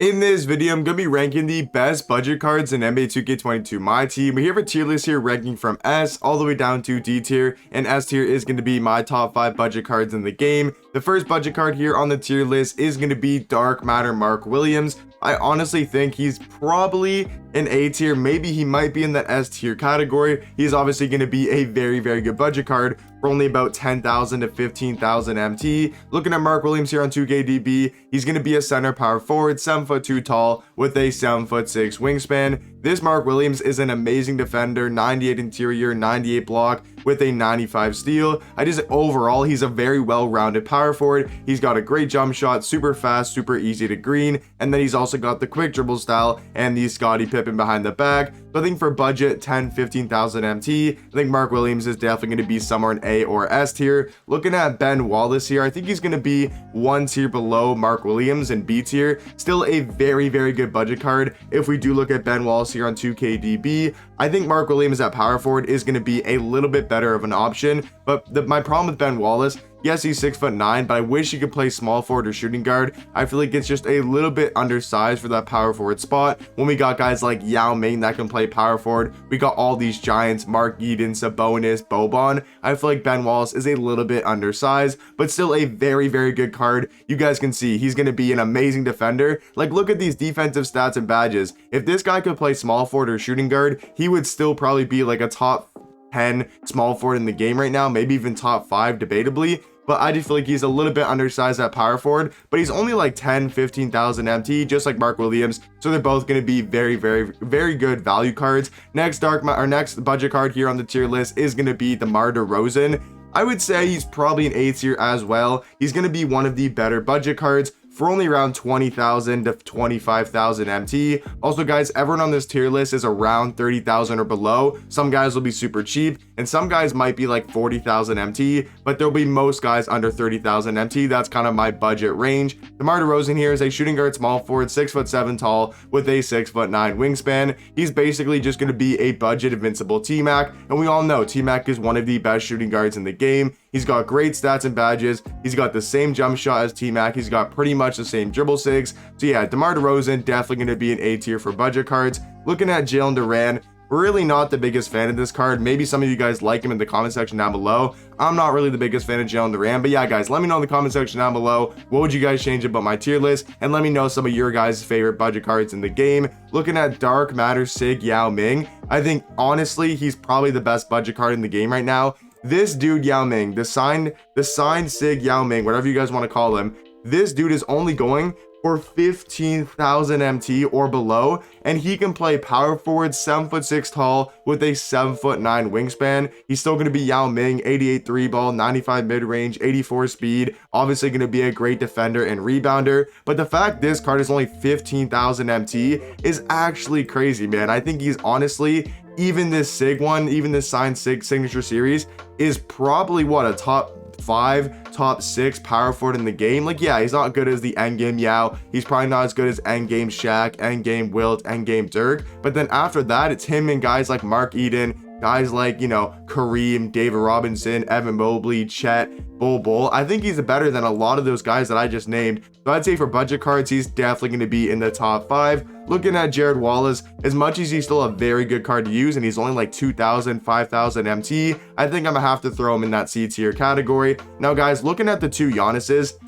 In this video, I'm going to be ranking the best budget cards in NBA 2K22 My Team. We have a tier list here ranking from S all the way down to D tier, and S tier is going to be my top 5 budget cards in the game. The first budget card here on the tier list is going to be Dark Matter Mark Williams. I honestly think he's probably an A tier, maybe he might be in that S tier category. He's obviously going to be a very good budget card for only about 10,000 to 15,000 MT. Looking at Mark Williams here on 2KDB, he's going to be a center power forward, 7'2" tall with a 7'6" wingspan. This Mark Williams is an amazing defender, 98 interior, 98 block with a 95 steal. Overall, he's a very well-rounded power forward. He's got a great jump shot, super fast, super easy to green, and then he's also got the quick dribble style and the Scottie Pippen behind the back. So I think for budget 10-15,000 MT, I think Mark Williams is definitely going to be somewhere in A or S tier. Looking at Ben Wallace here, I think he's going to be one tier below Mark Williams in B tier. Still a very good budget card. If we do look at Ben Wallace here on 2KDB, I think Mark Williams at power forward is going to be a little bit better of an option. But my problem with Ben Wallace, yes, he's 6'9", but I wish he could play small forward or shooting guard. I feel like it's just a little bit undersized for that power forward spot. When we got guys like Yao Ming that can play power forward, we got all these giants, Mark Eden, Sabonis, Boban. I feel like Ben Wallace is a little bit undersized, but still a very good card. You guys can see he's going to be an amazing defender. Like, look at these defensive stats and badges. If this guy could play small forward or shooting guard, he would still probably be like a top 10 small forward in the game right now, maybe even top 5 debatably. But I just feel like he's a little bit undersized at power forward, but he's only like 10-15,000 MT, just like Mark Williams. So they're both going to be very good value cards. Next budget card here on the tier list is going to be DeMar DeRozan. I would say he's probably an A tier as well. He's going to be one of the better budget cards for only around 20,000 to 25,000 MT. Also, guys, everyone on this tier list is around 30,000 or below. Some guys will be super cheap, and some guys might be like 40,000 MT, but there'll be most guys under 30,000 MT. That's kind of my budget range. DeMar DeRozan here is a shooting guard small forward, 6'7" tall with a 6'9" wingspan. He's basically just going to be a budget invincible T-Mac, and we all know T-Mac is one of the best shooting guards in the game. He's got great stats and badges. He's got the same jump shot as T-Mac. He's got pretty much the same dribble sigs. So yeah, DeMar DeRozan definitely going to be an A tier for budget cards. Looking at Jalen Duran, really not the biggest fan of this card. Maybe some of you guys like him in the comment section down below. I'm not really the biggest fan of Jalen Duran, but yeah, guys, let me know in the comment section down below what would you guys change about my tier list, and let me know some of your guys' favorite budget cards in the game. Looking at Dark Matter Sig Yao Ming, I think honestly he's probably the best budget card in the game right now. This dude Yao Ming, the signed Sig Yao Ming, whatever you guys want to call him, this dude is only going for 15,000 MT or below, and he can play power forward, 7'6" tall with a 7'9" wingspan. He's still going to be Yao Ming, 88 3 ball, 95 mid-range, 84 speed, obviously going to be a great defender and rebounder. But the fact this card is only 15,000 MT is actually crazy, man. I think he's honestly, even this Sig one, even this signed Sig signature series is probably what, a top 5, top 6 power forward in the game. Like, yeah, he's not good as the endgame Yao. He's probably not as good as endgame Shaq, endgame Wilt, endgame Dirk. But then after that, it's him and guys like Mark Eden, guys like, you know, Kareem, David Robinson, Evan Mobley, Chet, Bull. I think he's better than a lot of those guys that I just named. So I'd say for budget cards, he's definitely going to be in the top 5. Looking at Jared Wallace, as much as he's still a very good card to use and he's only like 2,000, 5,000 MT, I think I'm gonna have to throw him in that C tier category. Now, guys, looking at the two Giannis's,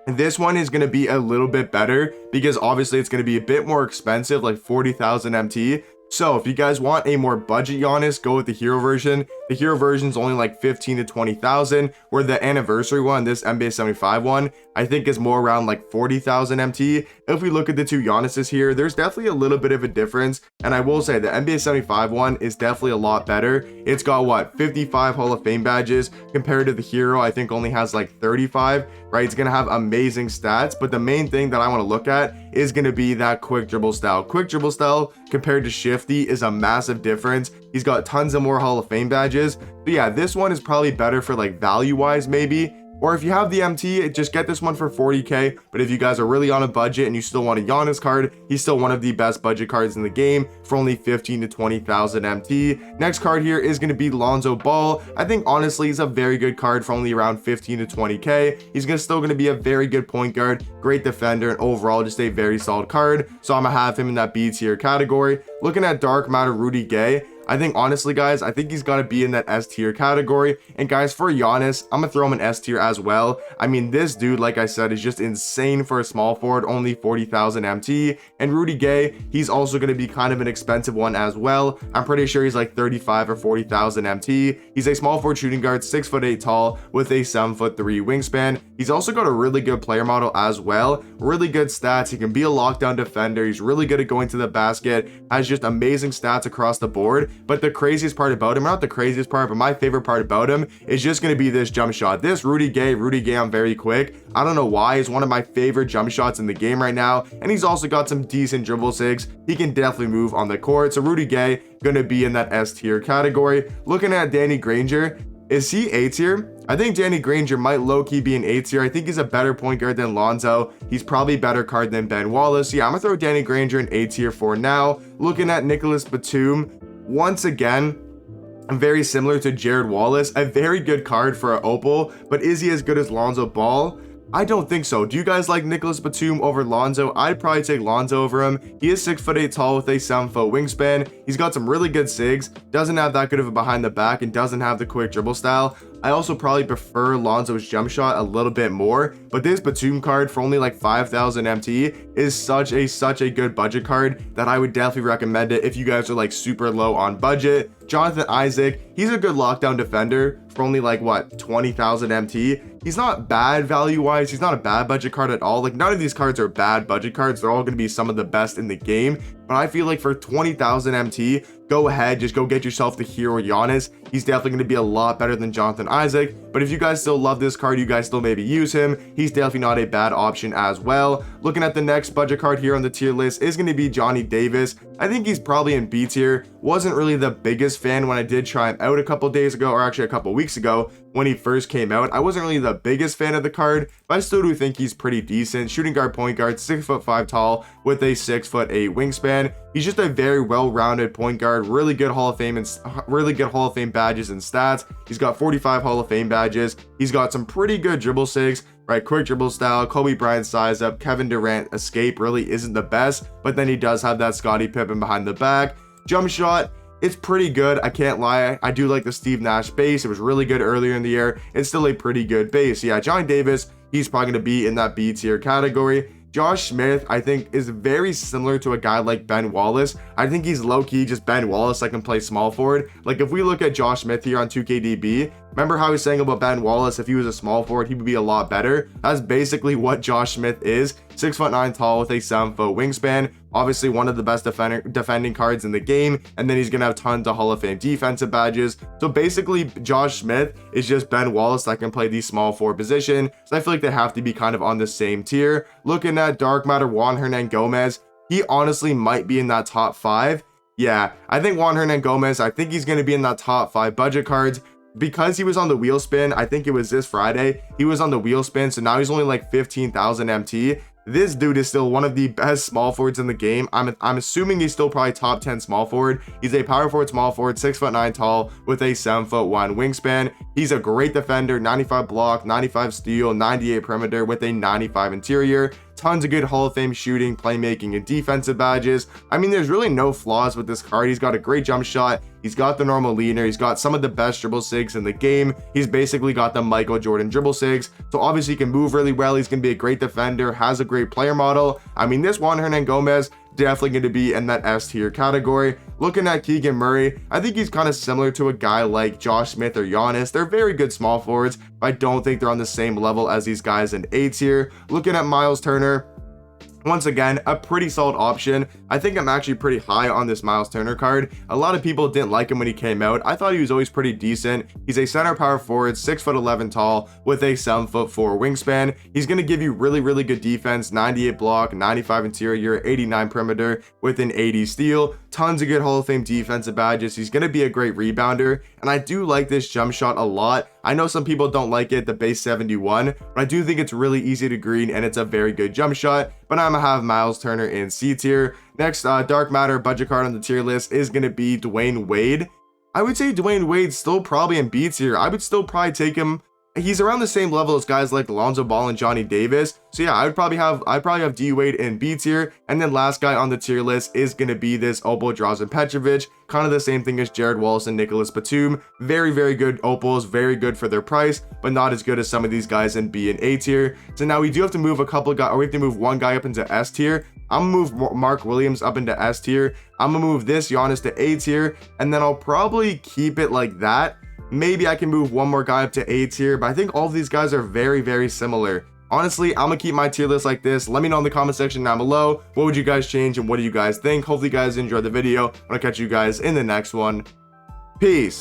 this one is going to be a little bit better because obviously it's going to be a bit more expensive, like 40,000 MT. So if you guys want a more budget Giannis, go with the hero version. The hero version is only like 15 to 20,000, where the anniversary one, this NBA 75 one, I think is more around like 40,000 MT. If we look at the two Giannis's here, there's definitely a little bit of a difference. And I will say the NBA 75 one is definitely a lot better. It's got what, 55 Hall of Fame badges compared to the hero, I think only has like 35, right? It's going to have amazing stats, but the main thing that I want to look at is going to be that quick dribble style. Quick dribble style compared to Shifty is a massive difference. He's got tons of more Hall of Fame badges. But yeah, this one is probably better for like value wise maybe. or if you have the MT, just get this one for 40k. But if you guys are really on a budget and you still want a Giannis card, he's still one of the best budget cards in the game for only 15 to 20,000 MT. Next card here is going to be Lonzo Ball. I think honestly he's a very good card for only around 15 to 20k. He's still going to be a very good point guard, great defender, and overall just a very solid card. So I'm gonna have him in that B tier category. Looking at Dark Matter Rudy Gay, I think honestly guys, I think he's got to be in that S tier category. And guys, for Giannis, I'm gonna throw him in S tier as well. I mean, this dude, like I said, is just insane for a small forward, only 40,000 MT. And Rudy Gay, he's also going to be kind of an expensive one as well. I'm pretty sure he's like 35 or 40,000 MT. He's a small forward shooting guard, 6'8" tall with a 7'3" wingspan. He's also got a really good player model as well, really good stats. He can be a lockdown defender. He's really good at going to the basket, has just amazing stats across the board. But the craziest part about him, not the craziest part, but my favorite part about him is just going to be this jump shot. This Rudy Gay, I'm very quick. I don't know why. He's one of my favorite jump shots in the game right now. And he's also got some decent dribble sigs. He can definitely move on the court. So Rudy Gay going to be in that S tier category. Looking at Danny Granger, is he A tier? I think Danny Granger might low-key be an A tier. I think he's a better point guard than Lonzo. He's probably a better card than Ben Wallace. Yeah, I'm gonna throw Danny Granger in A tier for now. Looking at Nicholas Batum, once again, very similar to Jared Wallace, a very good card for an Opal, but is he as good as Lonzo Ball? I don't think so. Do you guys like Nicholas Batum over Lonzo? I'd probably take Lonzo over him. He is 6'8" tall with a 7-foot wingspan. He's got some really good sigs, doesn't have that good of a behind the back, and doesn't have the quick dribble style. I also probably prefer Lonzo's jump shot a little bit more, but this Batum card for only like 5,000 MT is such a good budget card that I would definitely recommend it if you guys are like super low on budget. Jonathan Isaac, he's a good lockdown defender for only like what, 20,000 MT. He's not bad value wise. He's not a bad budget card at all. Like, none of these cards are bad budget cards. They're all going to be some of the best in the game. But I feel like for 20,000 MT, go ahead, just go get yourself the hero Giannis. He's definitely going to be a lot better than Jonathan Isaac. But if you guys still love this card, you guys still maybe use him, he's definitely not a bad option as well. Looking at the next budget card here on the tier list is going to be Johnny Davis. I think he's probably in B tier. Wasn't really the biggest fan when I did try him out a couple days ago, or actually a couple weeks ago when he first came out. I wasn't really the biggest fan of the card, but I still do think he's pretty decent. Shooting guard, point guard, 6'5" tall with a 6'8" wingspan. He's just a very well-rounded point guard, really good Hall of Fame badges and stats. He's got 45 Hall of Fame badges. He's got some pretty good dribble sigs, right? Quick dribble style, Kobe Bryant size up, Kevin Durant escape really isn't the best, but then he does have that Scottie Pippen behind the back. Jump shot, it's pretty good. I can't lie. I do like the Steve Nash base. It was really good earlier in the year. It's still a pretty good base. Yeah, Johnny Davis, he's probably going to be in that B tier category. Josh Smith, I think, is very similar to a guy like Ben Wallace. I think he's low-key just Ben Wallace that can play small forward. Like, if we look at Josh Smith here on 2KDB, remember how I was saying about Ben Wallace, if he was a small forward, he would be a lot better? That's basically what Josh Smith is. 6'9" tall with a 7-foot wingspan. Obviously, one of the best defending cards in the game. And then he's going to have tons of Hall of Fame defensive badges. So basically, Josh Smith is just Ben Wallace that can play the small forward position. So I feel like they have to be kind of on the same tier. Looking at Dark Matter Juan Hernangomez, he honestly might be in that top 5. Yeah, I think Juan Hernangomez, I think he's going to be in that top 5 budget cards. Because he was on the wheel spin, I think it was this Friday, he was on the wheel spin, so now he's only like 15,000 MT. This dude is still one of the best small forwards in the game. I'm assuming he's still probably top 10 small forward. He's a power forward, small forward, 6'9" tall with a 7'1" wingspan. He's a great defender, 95 block, 95 steal, 98 perimeter with a 95 interior. Tons of good Hall of Fame shooting, playmaking, and defensive badges. I mean, there's really no flaws with this card. He's got a great jump shot. He's got the normal leaner. He's got some of the best dribble sigs in the game. He's basically got the Michael Jordan dribble sigs. So obviously he can move really well. He's going to be a great defender, has a great player model. I mean, this Juan Hernangomez, definitely going to be in that S tier category. Looking at Keegan Murray, I think he's kind of similar to a guy like Josh Smith or Giannis. They're very good small forwards, but I don't think they're on the same level as these guys in A tier. Looking at Miles Turner, Once again, a pretty solid option. I think I'm actually pretty high on this Miles Turner card. A lot of people didn't like him when he came out. I thought he was always pretty decent. He's a center power forward, 6'11" tall with a 7'4" wingspan. He's going to give you really good defense, 98 block, 95 interior, 89 perimeter with an 80 steal. Tons of good Hall of Fame defensive badges. He's going to be a great rebounder, and I do like this jump shot a lot. I know some people don't like it, the base 71, but I do think it's really easy to green and it's a very good jump shot. But I'm gonna have Miles Turner in C tier. Next, dark matter budget card on the tier list is gonna be Dwayne Wade. I would say Dwayne Wade's still probably in B tier. I would still probably take him. He's around the same level as guys like Lonzo Ball and Johnny Davis. So yeah, I'd probably have D Wade in B tier. And then last guy on the tier list is gonna be this Opal Drazen Petrovic. Kind of the same thing as Jared Wallace and Nicholas Batum. Very good opals, very good for their price, but not as good as some of these guys in B and A tier. So now we do have to move a couple guys, or we have to move one guy up into S tier. I'm gonna move Mark Williams up into S tier. I'm gonna move this Giannis to A tier, and then I'll probably keep it like that. Maybe I can move one more guy up to A tier, but I think all of these guys are very similar. Honestly, I'm gonna keep my tier list like this. Let me know in the comment section down below, what would you guys change and what do you guys think? Hopefully you guys enjoyed the video. I'll catch you guys in the next one. Peace.